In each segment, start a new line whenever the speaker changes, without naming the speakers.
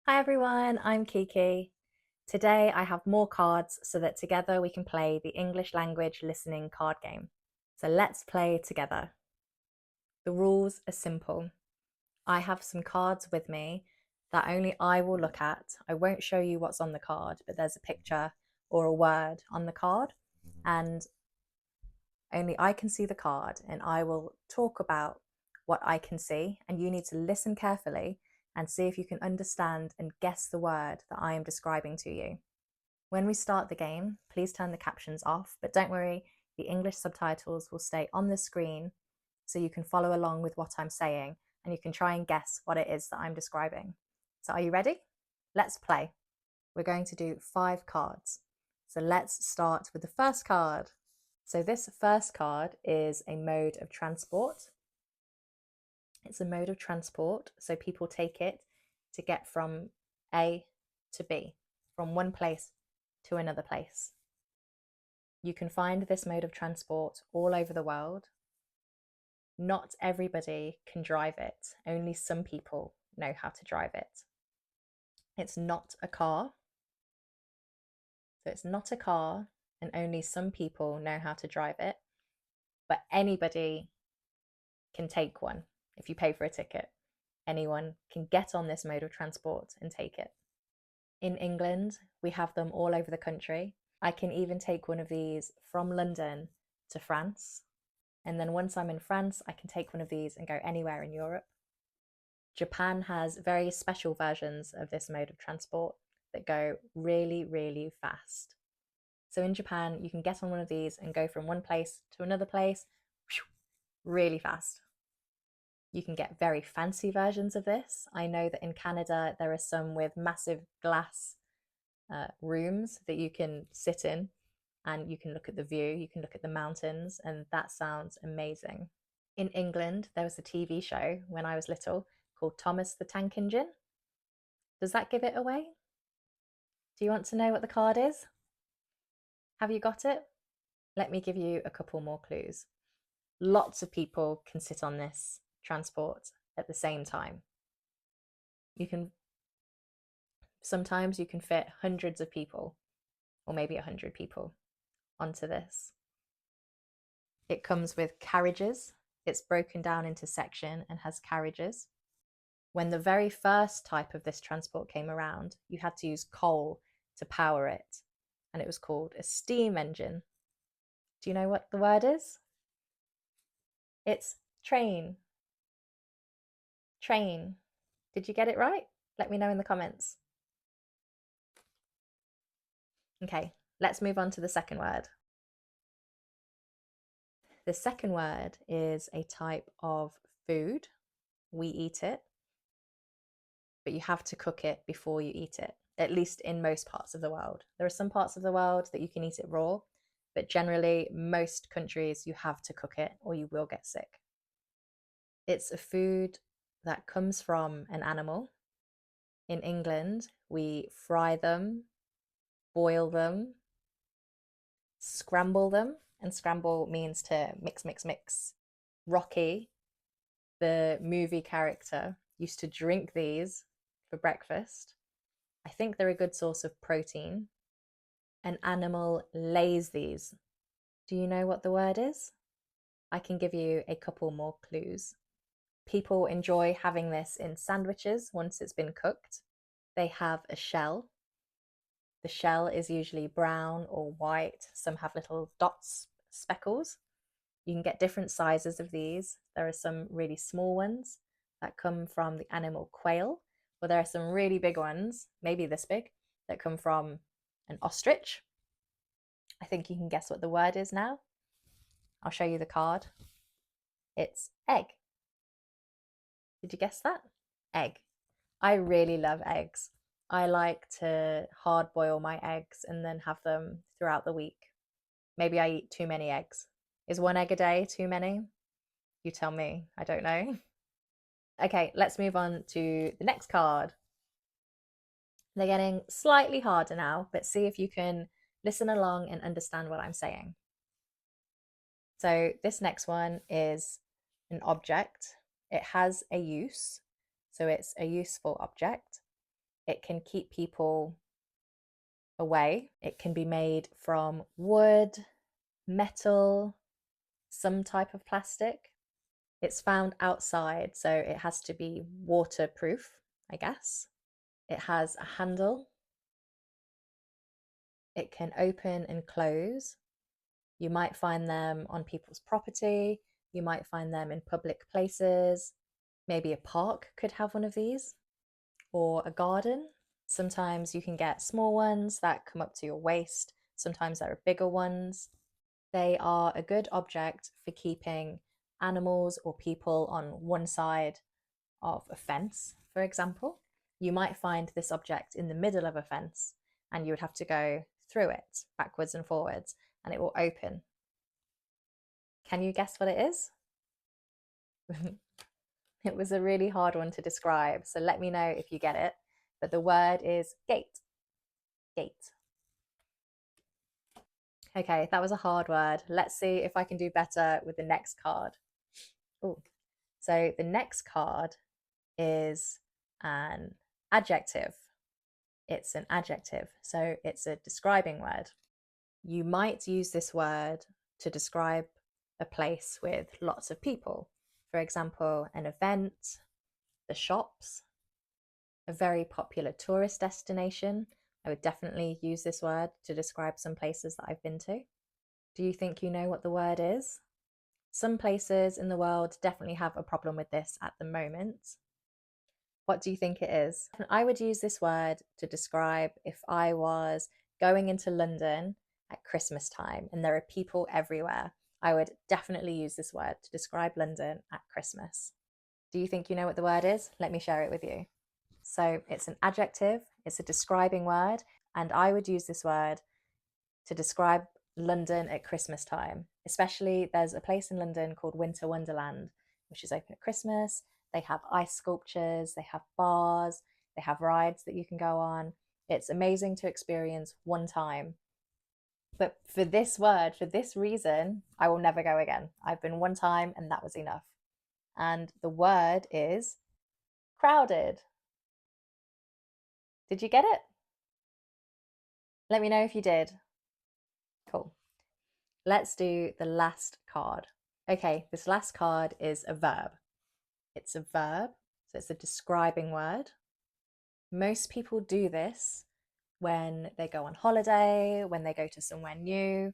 Hi everyone, I'm Kiki. Today I have more cards so that together we can play the English language listening card game. So let's play together. The rules are simple. I have some cards with me that only I will look at. I won't show you what's on the card, but there's a picture or a word on the card, and only I can see the card, and I will talk about what I can see, and you need to listen carefully and see if you can understand and guess the word that I am describing to you. When we start the game, please turn the captions off, but don't worry, the English subtitles will stay on the screen so you can follow along with what I'm saying and you can try and guess what it is that I'm describing. So, are you ready? Let's play. We're going to do 5 cards. So, let's start with the first card. So, this first card is a mode of transport. It's a mode of transport, so people take it to get from A to B, from one place to another place. You can find this mode of transport all over the world. Not everybody can drive it, only some people know how to drive it. It's not a car. So it's not a car, and only some people know how to drive it. But anybody can take one if you pay for a ticket. Anyone can get on this mode of transport and take it. In England, we have them all over the country. I can even take one of these from London to France. And then once I'm in France, I can take one of these and go anywhere in Europe. Japan has very special versions of this mode of transport that go really, really fast. So in Japan, you can get on one of these and go from one place to another place really fast. You can get very fancy versions of this. I know that in Canada, there are some with massive glass rooms that you can sit in and you can look at the view, you can look at the mountains, and that sounds amazing. In England, there was a TV show when I was little called Thomas the Tank Engine. Does that give it away? Do you want to know what the card is? Have you got it? Let me give you a couple more clues. Lots of people can sit on this transport at the same time. You can sometimes you can fit hundreds of people or maybe 100 people onto this. It comes with carriages. It's broken down into section and has carriages. When the very first type of this transport came around, you had to use coal to power it, and it was called a steam engine. Do you know what the word is? It's train. Train. Did you get it right? Let me know in the comments. Okay, let's move on to the second word. The second word is a type of food. We eat it, but you have to cook it before you eat it, at least in most parts of the world. There are some parts of the world that you can eat it raw, but generally, most countries you have to cook it or you will get sick. It's a food that comes from an animal. In England, we fry them, boil them, scramble them, and scramble means to mix, mix, mix. Rocky, the movie character, used to drink these for breakfast. I think they're a good source of protein. An animal lays these. Do you know what the word is? I can give you a couple more clues. People enjoy having this in sandwiches once it's been cooked. They have a shell. The shell is usually brown or white. Some have little dots, speckles. You can get different sizes of these. There are some really small ones that come from the animal quail, or there are some really big ones, maybe this big, that come from an ostrich. I think you can guess what the word is now. I'll show you the card. It's egg. Did you guess that? Egg. I really love eggs. I like to hard boil my eggs and then have them throughout the week. Maybe I eat too many eggs. Is one egg a day too many? You tell me. I don't know. Okay, let's move on to the next card. They're getting slightly harder now, but see if you can listen along and understand what I'm saying. So, this next one is an object. It has a use, so it's a useful object. It can keep people away. It can be made from wood, metal, some type of plastic. It's found outside, so it has to be waterproof, I guess. It has a handle. It can open and close. You might find them on people's property. You might find them in public places. Maybe a park could have one of these, or a garden. Sometimes you can get small ones that come up to your waist. Sometimes there are bigger ones. They are a good object for keeping animals or people on one side of a fence, for example. You might find this object in the middle of a fence and you would have to go through it backwards and forwards and it will open. Can you guess what it is? It was a really hard one to describe, so let me know if you get it. But the word is gate. Gate. Okay, that was a hard word. Let's see if I can do better with the next card. Ooh. So the next card is an adjective. It's an adjective, so it's a describing word. You might use this word to describe a place with lots of people. For example, an event, the shops, a very popular tourist destination. I would definitely use this word to describe some places that I've been to. Do you think you know what the word is? Some places in the world definitely have a problem with this at the moment. What do you think it is? I would use this word to describe if I was going into London at Christmas time and there are people everywhere. I would definitely use this word to describe London at Christmas. Do you think you know what the word is? Let me share it with you. So it's an adjective, it's a describing word, and I would use this word to describe London at Christmas time. Especially there's a place in London called Winter Wonderland, which is open at Christmas. They have ice sculptures, they have bars, they have rides that you can go on. It's amazing to experience one time. But for this word, for this reason, I will never go again. I've been one time and that was enough. And the word is crowded. Did you get it? Let me know if you did. Cool. Let's do the last card. Okay, this last card is a verb. It's a verb, so it's a describing word. Most people do this when they go on holiday, when they go to somewhere new,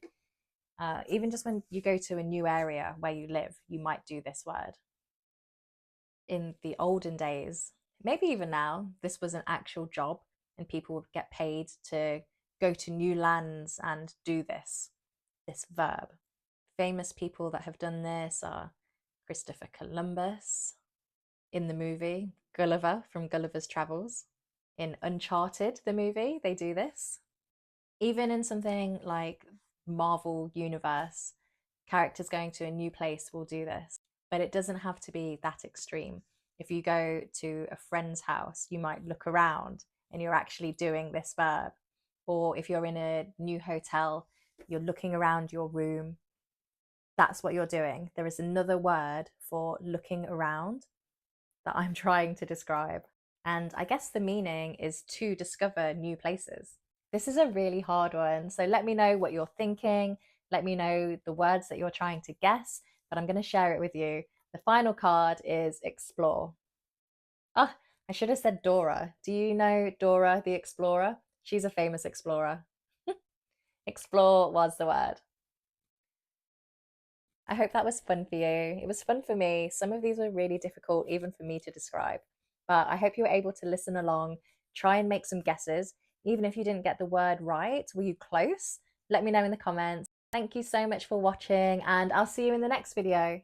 even just when you go to a new area where you live, you might do this word. In the olden days, maybe even now, this was an actual job and people would get paid to go to new lands and do this verb. Famous people that have done this are Christopher Columbus, in the movie Gulliver from Gulliver's Travels. In Uncharted, the movie, they do this. Even in something like Marvel Universe, characters going to a new place will do this. But it doesn't have to be that extreme. If you go to a friend's house, you might look around and you're actually doing this verb. Or if you're in a new hotel, you're looking around your room. That's what you're doing. There is another word for looking around that I'm trying to describe. And I guess the meaning is to discover new places. This is a really hard one, so let me know what you're thinking. Let me know the words that you're trying to guess, but I'm going to share it with you. The final card is explore. Ah, I should have said Dora. Do you know Dora the Explorer? She's a famous explorer. Explore was the word. I hope that was fun for you. It was fun for me. Some of these were really difficult, even for me to describe. But I hope you were able to listen along, try and make some guesses. Even if you didn't get the word right, were you close? Let me know in the comments. Thank you so much for watching, and I'll see you in the next video.